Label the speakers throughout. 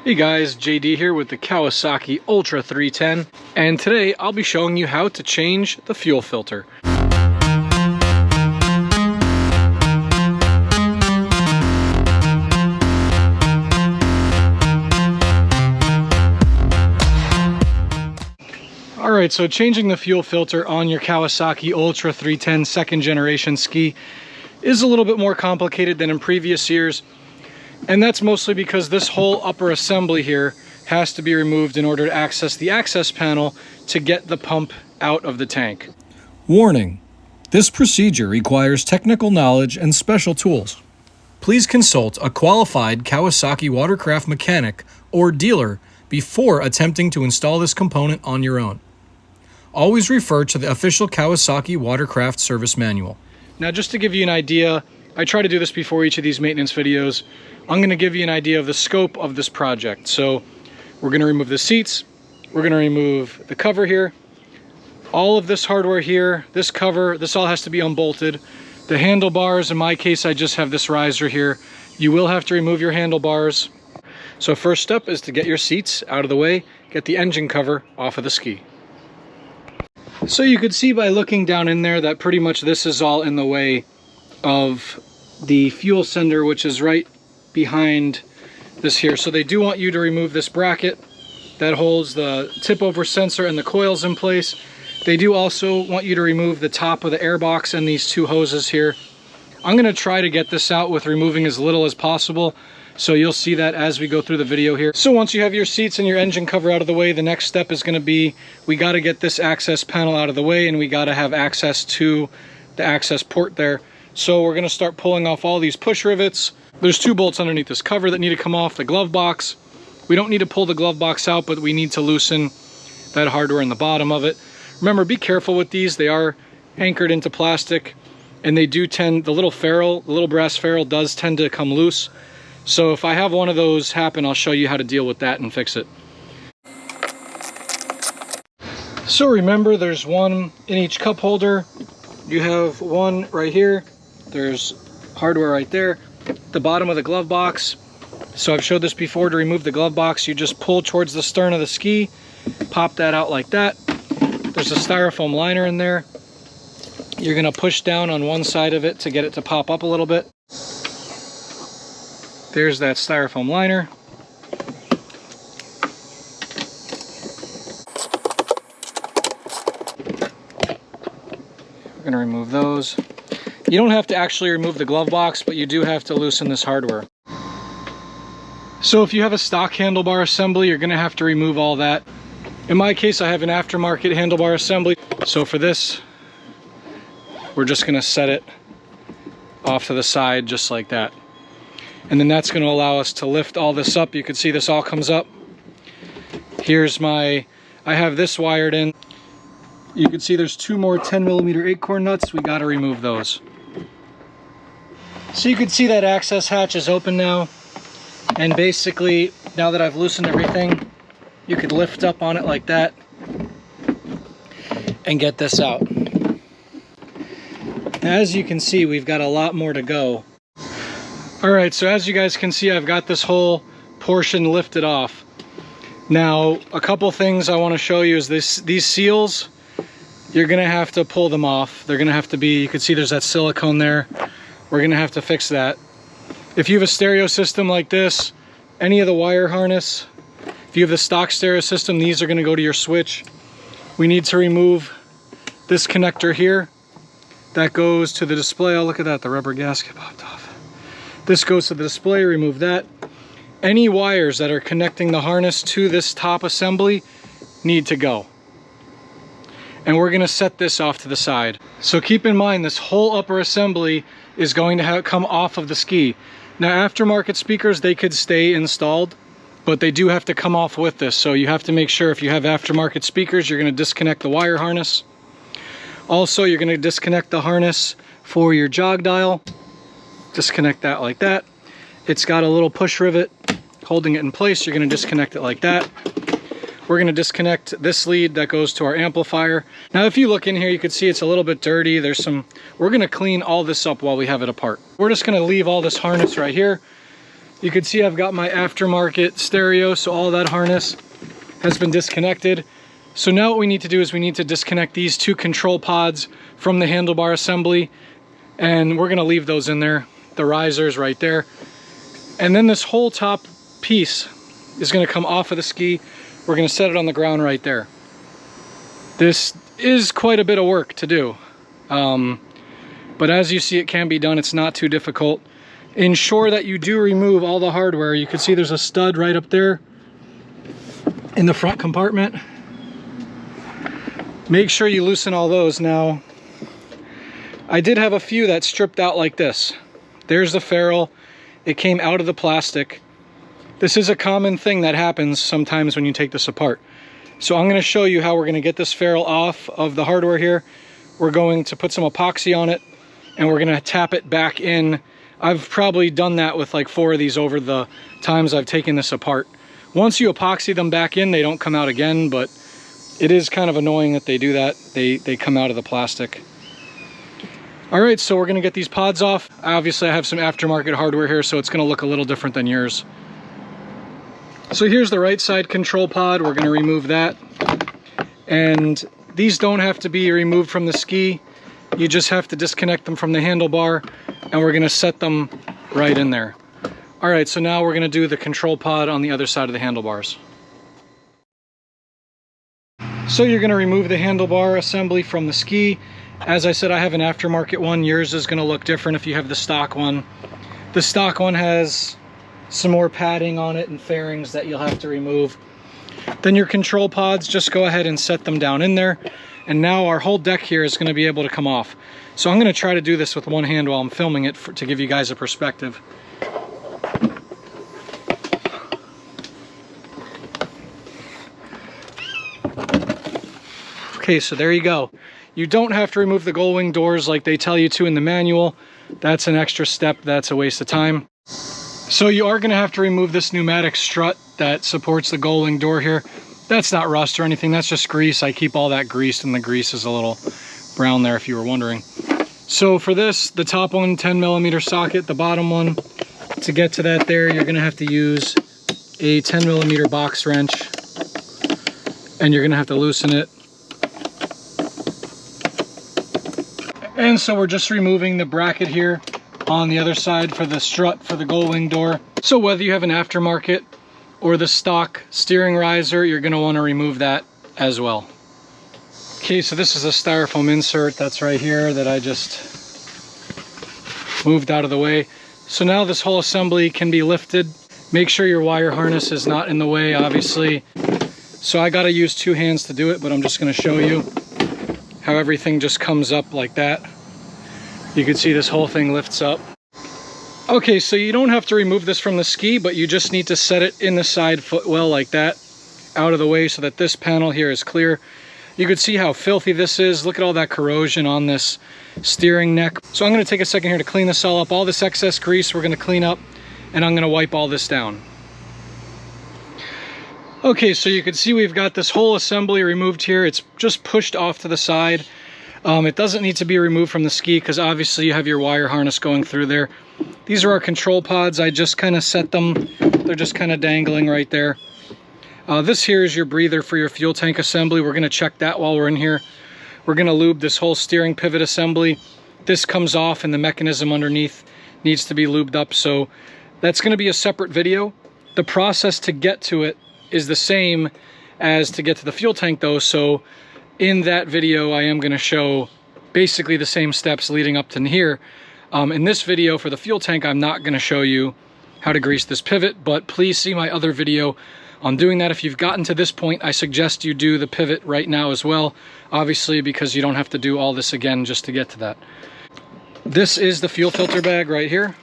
Speaker 1: Hey guys, JD here with the Kawasaki Ultra 310, and today I'll be showing you how to change the fuel filter. Alright, so changing the fuel filter on your Kawasaki Ultra 310 second generation ski is a little bit more complicated than in previous years. And that's mostly because this whole upper assembly here has to be removed in order to access the access panel to get the pump out of the tank.
Speaker 2: Warning: this procedure requires technical knowledge and special tools. Please consult a qualified Kawasaki watercraft mechanic or dealer before attempting to install this component on your own. Always refer to the official Kawasaki watercraft service manual.
Speaker 1: Now, just to give you an idea, I try to do this before each of these maintenance videos. I'm going to give you an idea of the scope of this project. So we're going to remove the seats, we're going to remove the cover here, all of this hardware here, this cover, this all has to be unbolted. The handlebars, in my case, I just have this riser here. You will have to remove your handlebars. So first step is to get your seats out of the way, get the engine cover off of the ski. So you could see by looking down in there that pretty much this is all in the way of the fuel sender, which is right behind this here. So they do want you to remove this bracket that holds the tip over sensor and the coils in place. They do also want you to remove the top of the air box and these two hoses here. I'm going to try to get this out with removing as little as possible, so you'll see that as we go through the video here. So once you have your seats and your engine cover out of the way, the next step is going to be, we got to get this access panel out of the way, and we got to have access to the access port there. So we're going to start pulling off all these push rivets. There's two bolts underneath this cover that need to come off, the glove box. We don't need to pull the glove box out, but we need to loosen that hardware in the bottom of it. Remember, be careful with these. They are anchored into plastic, and they do tend, the little brass ferrule does tend to come loose. So if I have one of those happen, I'll show you how to deal with that and fix it. So remember, there's one in each cup holder. You have one right here. There's hardware right there. The bottom of the glove box. So I've showed this before. To remove the glove box, you just pull towards the stern of the ski, pop that out like that. There's a styrofoam liner in there. You're going to push down on one side of it to get it to pop up a little bit. There's that styrofoam liner. We're going to remove those. You don't have to actually remove the glove box, but you do have to loosen this hardware. So if you have a stock handlebar assembly, you're going to have to remove all that. In my case, I have an aftermarket handlebar assembly. So for this, we're just going to set it off to the side just like that. And then that's going to allow us to lift all this up. You can see this all comes up. Here's I have this wired in. You can see there's two more 10mm acorn nuts. We got to remove those. So you can see that access hatch is open now. And basically, now that I've loosened everything, you could lift up on it like that and get this out. As you can see, we've got a lot more to go. Alright, so as you guys can see, I've got this whole portion lifted off. Now, a couple things I want to show you is these seals, you're going to have to pull them off. They're going to have to be, you can see there's that silicone there. We're going to have to fix that. If you have a stereo system like this, any of the wire harness, if you have the stock stereo system, these are going to go to your switch. We need to remove this connector here. That goes to the display. Oh, look at that, the rubber gasket popped off. This goes to the display, remove that. Any wires that are connecting the harness to this top assembly need to go. And we're going to set this off to the side. So keep in mind, this whole upper assembly is going to come off of the ski. Now, aftermarket speakers, they could stay installed, but they do have to come off with this. So you have to make sure if you have aftermarket speakers, you're going to disconnect the wire harness. Also, you're going to disconnect the harness for your jog dial. Disconnect that like that. It's got a little push rivet holding it in place. You're going to disconnect it like that. We're going to disconnect this lead that goes to our amplifier. Now, if you look in here, you can see it's a little bit dirty. We're going to clean all this up while we have it apart. We're just going to leave all this harness right here. You can see I've got my aftermarket stereo, so all that harness has been disconnected. So now what we need to do is we need to disconnect these two control pods from the handlebar assembly, and we're gonna leave those in there, the risers right there. And then this whole top piece is gonna come off of the ski. We're gonna set it on the ground right there. This is quite a bit of work to do. But as you see, it can be done. It's not too difficult. Ensure that you do remove all the hardware. You can see there's a stud right up there in the front compartment. Make sure you loosen all those. Now, I did have a few that stripped out like this. There's the ferrule. It came out of the plastic. This is a common thing that happens sometimes when you take this apart. So I'm going to show you how we're going to get this ferrule off of the hardware here. We're going to put some epoxy on it, and we're going to tap it back in. I've probably done that with like 4 of these over the times I've taken this apart. Once you epoxy them back in, they don't come out again, but it is kind of annoying that they do that. They come out of the plastic. All right, so we're going to get these pods off. Obviously, I have some aftermarket hardware here, so it's going to look a little different than yours. So here's the right side control pod. We're going to remove that. And these don't have to be removed from the ski. You just have to disconnect them from the handlebar, and we're going to set them right in there. All right, so now we're going to do the control pod on the other side of the handlebars. So you're going to remove the handlebar assembly from the ski. As I said, I have an aftermarket one. Yours is going to look different if you have the stock one. The stock one has some more padding on it and fairings that you'll have to remove. Then your control pods, just go ahead and set them down in there. And now our whole deck here is going to be able to come off. So I'm going to try to do this with one hand while I'm filming it to give you guys a perspective. Okay, so there you go. You don't have to remove the gull wing doors like they tell you to in the manual. That's an extra step. That's a waste of time. So you are going to have to remove this pneumatic strut that supports the gull wing door here. That's not rust or anything. That's just grease. I keep all that greased, and the grease is a little brown there if you were wondering. So for this, the top one, 10mm socket, the bottom one, to get to that there, you're going to have to use a 10mm box wrench, and you're going to have to loosen it. And so we're just removing the bracket here on the other side for the strut for the gull wing door. So whether you have an aftermarket or the stock steering riser, you're going to want to remove that as well. Okay, so this is a styrofoam insert that's right here that I just moved out of the way. So now this whole assembly can be lifted. Make sure your wire harness is not in the way, obviously. So I got to use 2 hands to do it, but I'm just going to show you how everything just comes up like that. You can see this whole thing lifts up. Okay, so you don't have to remove this from the ski, but you just need to set it in the side footwell like that, out of the way so that this panel here is clear. You can see how filthy this is. Look at all that corrosion on this steering neck. So I'm going to take a second here to clean this all up. All this excess grease we're going to clean up, and I'm going to wipe all this down. Okay, so you can see we've got this whole assembly removed here. It's just pushed off to the side. It doesn't need to be removed from the ski because obviously you have your wire harness going through there. These are our control pods. I just kind of set them. They're just kind of dangling right there. This here is your breather for your fuel tank assembly. We're going to check that while we're in here. We're going to lube this whole steering pivot assembly. This comes off and the mechanism underneath needs to be lubed up. So that's going to be a separate video. The process to get to it is the same as to get to the fuel tank though. So in that video, I am going to show basically the same steps leading up to here. In this video for the fuel tank, I'm not going to show you how to grease this pivot, but please see my other video on doing that. If you've gotten to this point, I suggest you do the pivot right now as well, obviously, because you don't have to do all this again just to get to that. This is the fuel filter bag right here.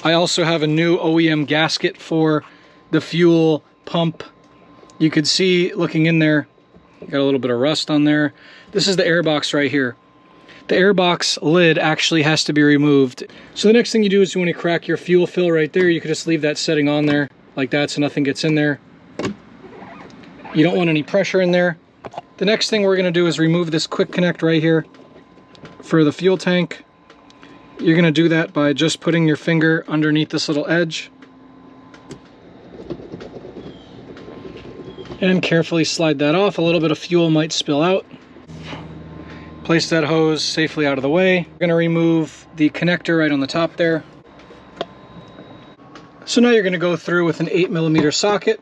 Speaker 1: I also have a new OEM gasket for the fuel pump. You could see looking in there, got a little bit of rust on there. This is the air box right here. The air box lid actually has to be removed. So the next thing you do is you want to crack your fuel fill right there. You could just leave that setting on there like that so nothing gets in there. You don't want any pressure in there. The next thing we're going to do is remove this quick connect right here for the fuel tank. You're going to do that by just putting your finger underneath this little edge and carefully slide that off. A little bit of fuel might spill out. Place that hose safely out of the way. We're going to remove the connector right on the top there. So now you're going to go through with an 8mm socket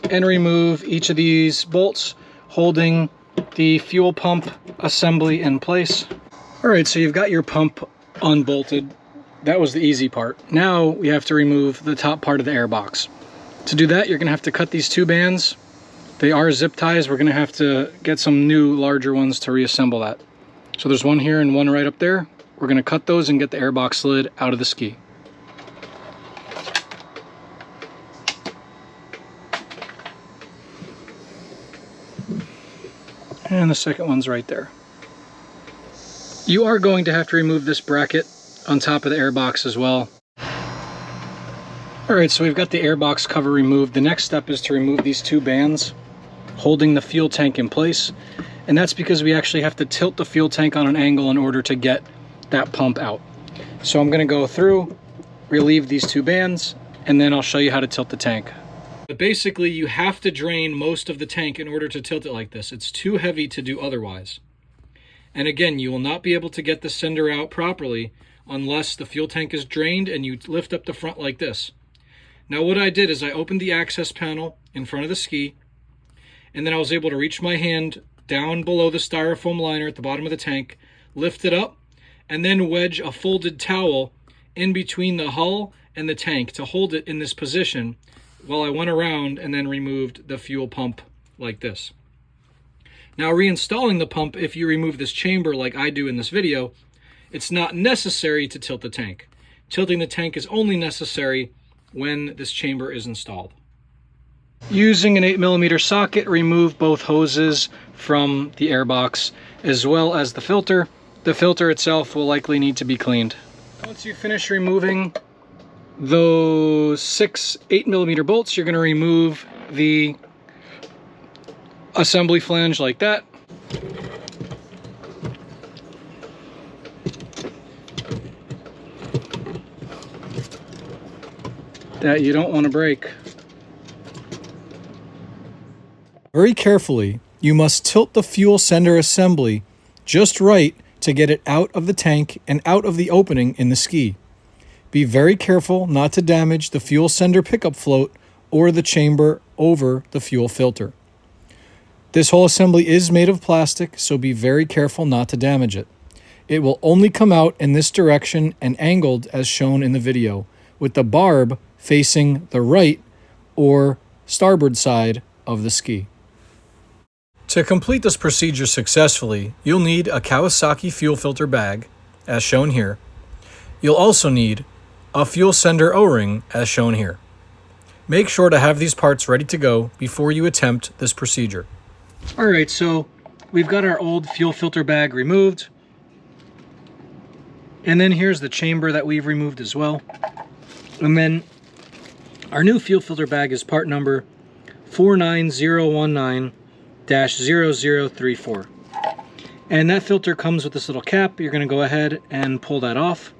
Speaker 1: and remove each of these bolts holding the fuel pump assembly in place. All right, so you've got your pump unbolted. That was the easy part. Now we have to remove the top part of the air box. To do that, you're going to have to cut these two bands. They are zip ties. We're going to have to get some new larger ones to reassemble that. So there's one here and one right up there. We're going to cut those and get the air box lid out of the ski. And the second one's right there. You are going to have to remove this bracket on top of the airbox as well. Alright, so we've got the airbox cover removed. The next step is to remove these two bands holding the fuel tank in place. And that's because we actually have to tilt the fuel tank on an angle in order to get that pump out. So I'm going to go through, relieve these two bands, and then I'll show you how to tilt the tank. But basically, you have to drain most of the tank in order to tilt it like this. It's too heavy to do otherwise. And again, you will not be able to get the sender out properly unless the fuel tank is drained and you lift up the front like this. Now what I did is I opened the access panel in front of the ski, and then I was able to reach my hand down below the styrofoam liner at the bottom of the tank, lift it up, and then wedge a folded towel in between the hull and the tank to hold it in this position while I went around and then removed the fuel pump like this. Now, reinstalling the pump, if you remove this chamber like I do in this video, it's not necessary to tilt the tank. Tilting the tank is only necessary when this chamber is installed. Using an 8mm socket, remove both hoses from the airbox as well as the filter. The filter itself will likely need to be cleaned. Once you finish removing those 6 8mm bolts, you're going to remove the assembly flange like that. That you don't want to break.
Speaker 2: Very carefully, you must tilt the fuel sender assembly just right to get it out of the tank and out of the opening in the ski. Be very careful not to damage the fuel sender pickup float or the chamber over the fuel filter. This whole assembly is made of plastic, so be very careful not to damage it. It will only come out in this direction and angled as shown in the video, with the barb facing the right or starboard side of the ski. To complete this procedure successfully, you'll need a Kawasaki fuel filter bag, as shown here. You'll also need a fuel sender O-ring, as shown here. Make sure to have these parts ready to go before you attempt this procedure.
Speaker 1: Alright, so we've got our old fuel filter bag removed. And then here's the chamber that we've removed as well. And then our new fuel filter bag is part number 49019-0034. And that filter comes with this little cap. You're going to go ahead and pull that off.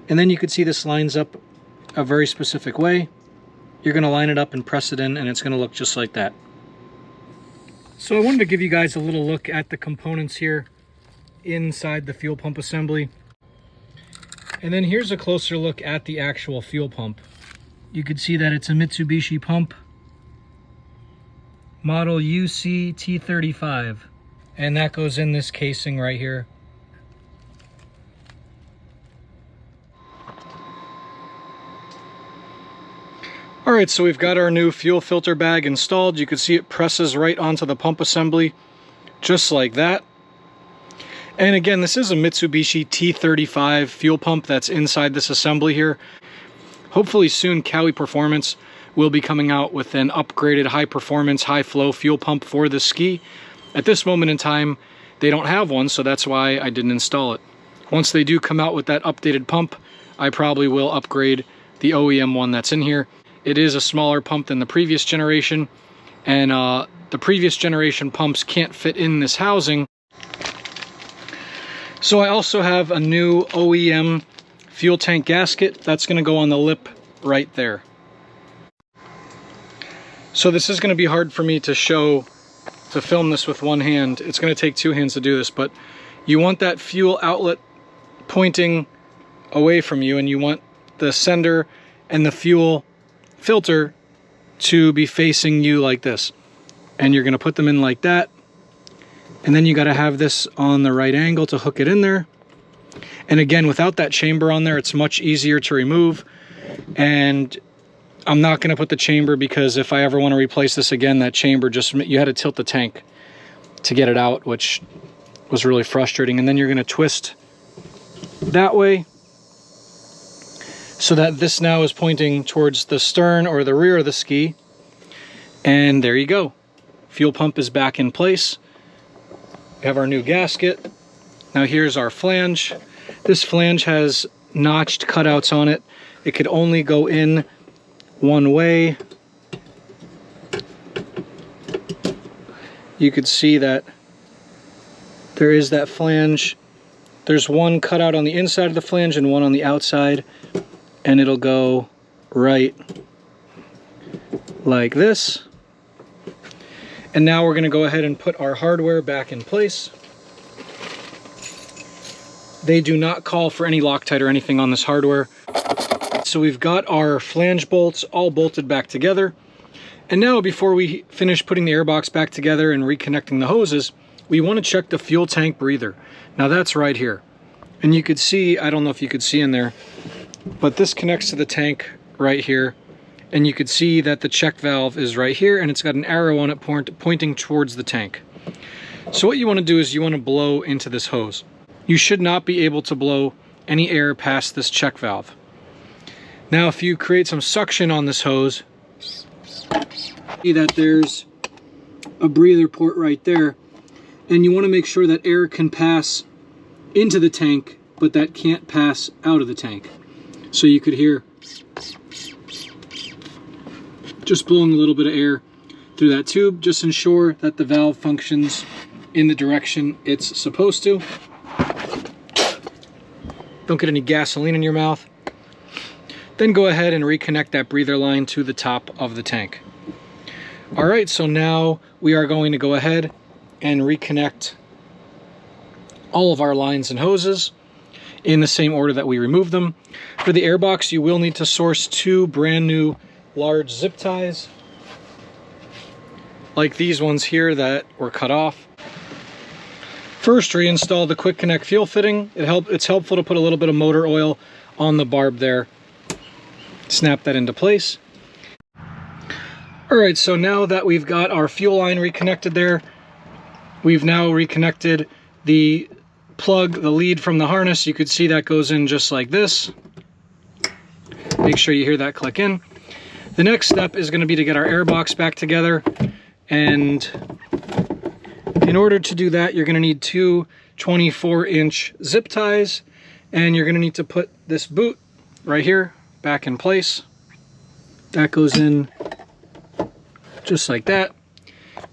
Speaker 1: And then you can see this lines up a very specific way. You're going to line it up and press it in, and it's going to look just like that. So I wanted to give you guys a little look at the components here inside the fuel pump assembly. And then here's a closer look at the actual fuel pump. You can see that it's a Mitsubishi pump, model UC T35, and that goes in this casing right here. Alright, so we've got our new fuel filter bag installed. You can see it presses right onto the pump assembly, just like that. And again, this is a Mitsubishi T35 fuel pump that's inside this assembly here. Hopefully soon, Kawi Performance will be coming out with an upgraded high-performance, high-flow fuel pump for the ski. At this moment in time, they don't have one, so that's why I didn't install it. Once they do come out with that updated pump, I probably will upgrade the OEM one that's in here. It is a smaller pump than the previous generation, and the previous generation pumps can't fit in this housing. So I also have a new OEM fuel tank gasket, that's going to go on the lip right there. So this is going to be hard for me to film this with one hand. It's going to take two hands to do this, but you want that fuel outlet pointing away from you, and you want the sender and the fuel filter to be facing you like this. And you're going to put them in like that, and then you got to have this on the right angle to hook it in there. And again, without that chamber on there, it's much easier to remove. And I'm not going to put the chamber because if I ever want to replace this again, that chamber just, you had to tilt the tank to get it out, which was really frustrating. And then you're going to twist that way so that this now is pointing towards the stern or the rear of the ski. And there you go. Fuel pump is back in place. We have our new gasket. Now here's our flange. This flange has notched cutouts on it. It could only go in one way. You could see that there is that flange. There's one cutout on the inside of the flange and one on the outside, and it'll go right like this. And now we're going to go ahead and put our hardware back in place. They do not call for any Loctite or anything on this hardware. So we've got our flange bolts all bolted back together. And now before we finish putting the airbox back together and reconnecting the hoses, we want to check the fuel tank breather. Now that's right here. And you could see, I don't know if you could see in there, but this connects to the tank right here. And you could see that the check valve is right here, and it's got an arrow on it pointing towards the tank. So what you want to do is you want to blow into this hose. You should not be able to blow any air past this check valve. Now if you create some suction on this hose, see that there's a breather port right there, and you want to make sure that air can pass into the tank, but that can't pass out of the tank. So you could hear just blowing a little bit of air through that tube. Just ensure that the valve functions in the direction it's supposed to. Don't get any gasoline in your mouth. Then go ahead and reconnect that breather line to the top of the tank. All right, so now we are going to go ahead and reconnect all of our lines and hoses in the same order that we removed them. For the airbox, you will need to source two brand new large zip ties, like these ones here that were cut off. First, reinstall the quick connect fuel fitting. It's helpful to put a little bit of motor oil on the barb there. Snap that into place. All right, so now that we've got our fuel line reconnected there, we've now reconnected the plug, the lead from the harness. You could see that goes in just like this. Make sure you hear that click in. The next step is going to be to get our airbox back together, and in order to do that, you're going to need two 24-inch zip ties, and you're going to need to put this boot right here back in place. That goes in just like that.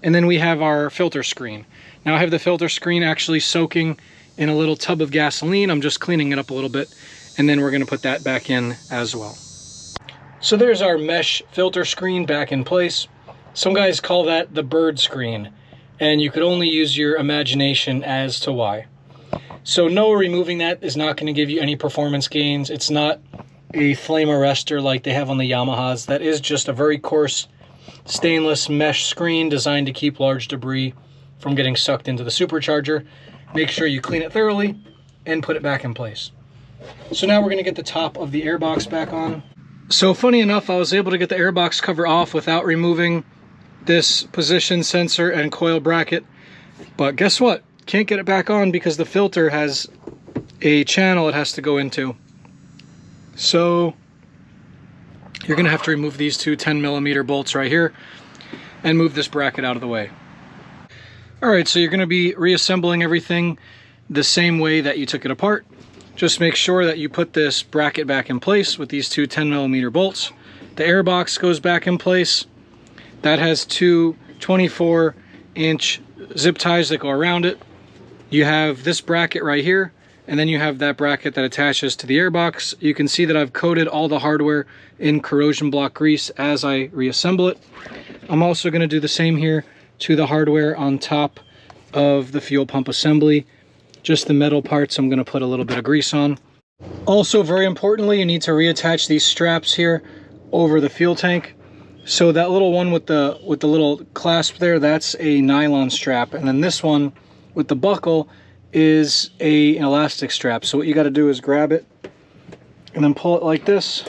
Speaker 1: And then we have our filter screen. Now I have the filter screen actually soaking in a little tub of gasoline. I'm just cleaning it up a little bit, and then we're going to put that back in as well. So there's our mesh filter screen back in place. Some guys call that the bird screen, and you could only use your imagination as to why. So no, removing that is not going to give you any performance gains. It's not a flame arrestor like they have on the Yamahas. That is just a very coarse stainless mesh screen designed to keep large debris from getting sucked into the supercharger. Make sure you clean it thoroughly and put it back in place. So now we're going to get the top of the airbox back on. So funny enough, I was able to get the airbox cover off without removing this position sensor and coil bracket. But guess what? Can't get it back on because the filter has a channel it has to go into. So you're going to have to remove these two 10mm bolts right here and move this bracket out of the way. All right, so you're going to be reassembling everything the same way that you took it apart. Just make sure that you put this bracket back in place with these two 10mm bolts. The airbox goes back in place. That has two 24-inch zip ties that go around it. You have this bracket right here and then you have that bracket that attaches to the airbox. You can see that I've coated all the hardware in corrosion block grease as I reassemble it. I'm also going to do the same here to the hardware on top of the fuel pump assembly. Just the metal parts I'm going to put a little bit of grease on. Also, very importantly, you need to reattach these straps here over the fuel tank. So that little one with the little clasp there, that's a nylon strap, and then this one with the buckle is an elastic strap. So what you got to do is grab it and then pull it like this.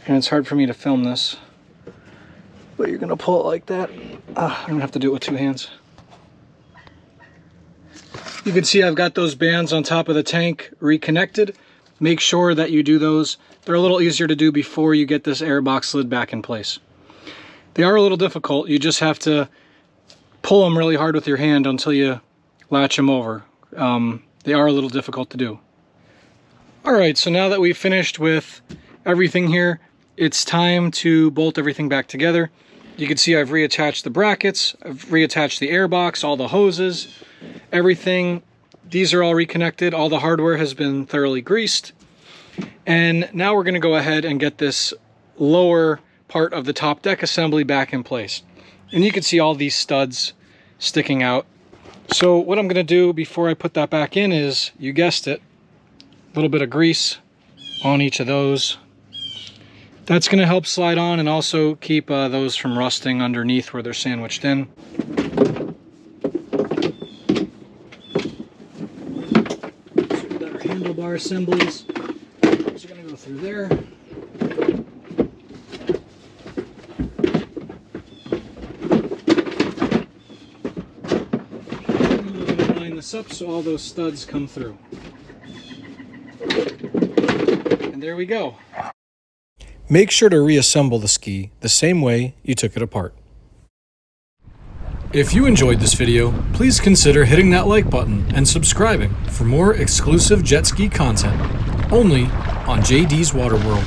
Speaker 1: And it's hard for me to film this, but you're going to pull it like that. I'm going to have to do it with two hands. You can see I've got those bands on top of the tank reconnected. Make sure that you do those. They're a little easier to do before you get this airbox lid back in place. They are a little difficult. You just have to pull them really hard with your hand until you latch them over. They are a little difficult to do. Alright, so now that we've finished with everything here, it's time to bolt everything back together. You can see I've reattached the brackets, I've reattached the airbox, all the hoses, everything. These are all reconnected. All the hardware has been thoroughly greased. And now we're going to go ahead and get this lower part of the top deck assembly back in place. And you can see all these studs sticking out. So what I'm going to do before I put that back in is, you guessed it, a little bit of grease on each of those. That's going to help slide on and also keep those from rusting underneath where they're sandwiched in. So we've got our handlebar assemblies. Those are going to go through there. And we're going to line this up so all those studs come through. And there we go.
Speaker 2: Make sure to reassemble the ski the same way you took it apart. If you enjoyed this video, please consider hitting that like button and subscribing for more exclusive jet ski content, only on JD's Water World.